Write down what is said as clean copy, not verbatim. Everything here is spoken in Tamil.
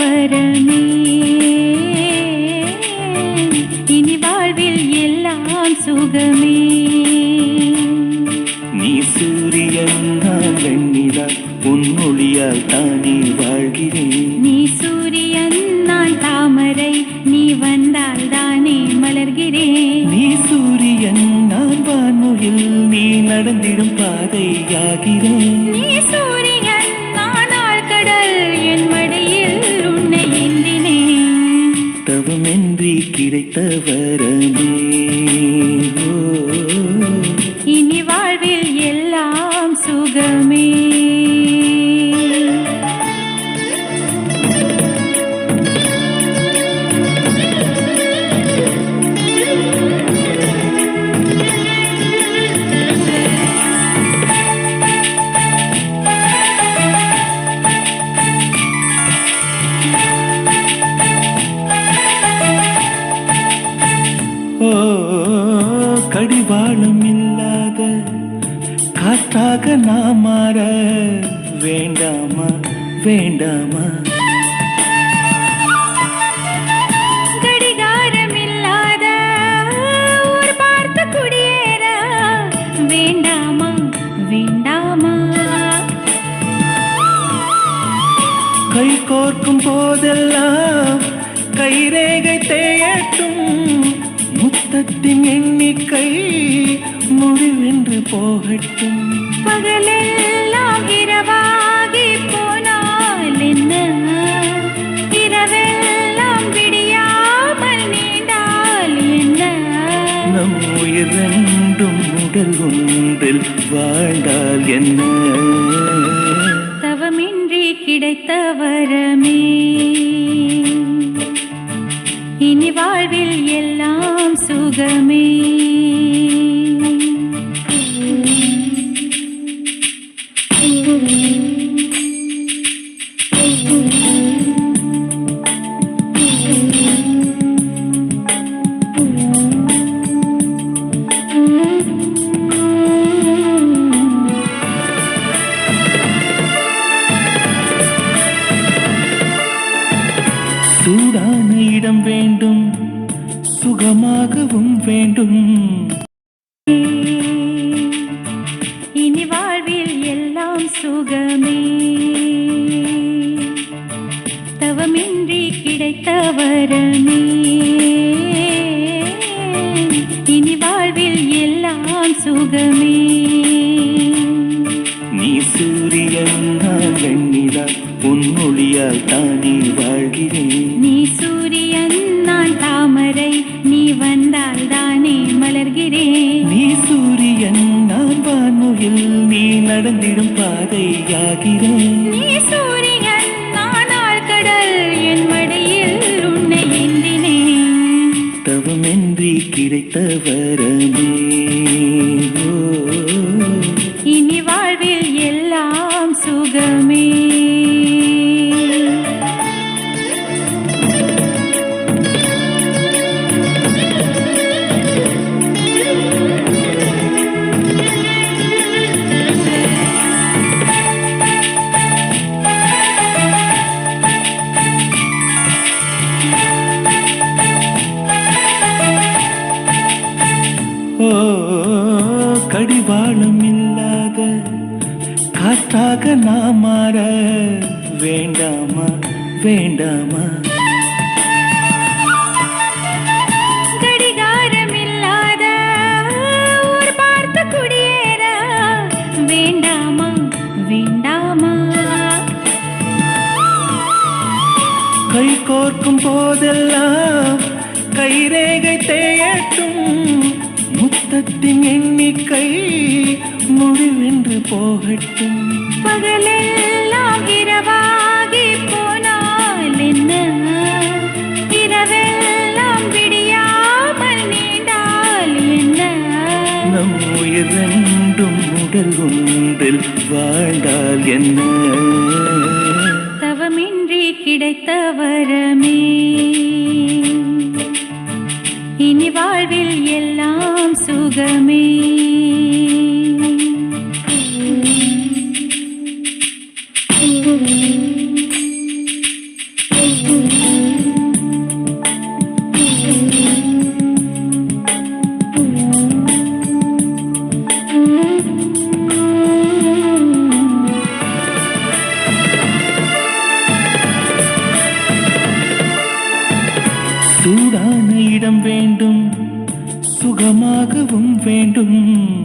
வரமே இனி வாழ்வில் எல்லாம் சுகமே. நீ சூரியன் நான் வெண்ணிலா உன் ஒளியால் தானே வாழ்கிறேன். நீ சூரியன் நான் தாமரை நீ வந்தால் தானே மலர்கிறேன். நீ சூரியன் நான் வானுயில் நீ நடந்திடும் பாதையாகிறேன். நீ சூரியன் நான் ஆழ்கடல் என் மடியில் உன்னை ஏந்தினேன். தவமின்றி கிடைத்த வரமே இனி வாழ்வில் எல்லாம் சுகமே. கடிவாளம் இல்லாத காற்றாக நாம் மாற வேண்டாமா வேண்டாமா. கடிகாரம் இல்லாத ஊர் பார்த்து குடியேற வேண்டாமா வேண்டாமா. கை கோர்க்கும் போதெல்லாம் கைரேகை தேயட்டும். முத்தத்தின் எண்ணிக்கை முடிவென்று போகட்டும். பகலெல்லாம் இரவாகி போனால் என்ன இரவெல்லாம் விடியாமல் நீண்டால் என்ன. நம் உயிர் ரெண்டும் உடல் ஒன்றில் வாழ்ந்தால் என்ன. தவமின்றி கிடைத்த வரமே இனி வாழ்வில் எல்லாம் சுகமே. சூடான இடம் வேண்டும் சுகமாகவும் வேண்டும். இனி வாழ்வில் எல்லாம் சுகமே தவமின்றி கிடைத்த வரமே இனி வாழ்வில் எல்லாம் சுகமே. நீ சூரியன் நான் வெண்ணிலா உன் ஒளியால் தானே வாழ்கிறேன். நீ சூரியன் நான் தாமரை நீ வந்தால் தானே மலர்கிறேன். நீ சூரியன் நான் வானுயில் நீ நடந்திடும் பாதையாகிறேன். நீ சூரியன் நான் ஆழ்கடல் என் மடியில் உன்னை ஏந்தினேன். தவமின்றி கிடைத்த வரமே இனி வாழ்வில் எல்லாம் சுகமே. கடிவாளம் இல்லாத காற்றாக நாம் மாற வேண்டாமா வேண்டாமா. கடிகாரம் இல்லாத ஊர் பார்த்து குடியேற வேண்டாமா வேண்டாமா. கை கோர்க்கும் போதெல்லாம் கைரேகை தேயட்டும். முத்தத்தின் எண்ணிக்கை முடிவென்று போகட்டும். பகலெல்லாம் இரவாகி போனால் என்ன இரவெல்லாம் விடியாமல் நீண்டால் என்ன. நம் உயிர் ரெண்டும் உடல் ஒன்றில் வாழ்ந்தால் என்ன. தவமின்றி கிடைத்த வரமே இனி வாழ்வில் எல்லாம் சுகமே. சூடான இடம் வேண்டும் சுகமாகவும் வேண்டும்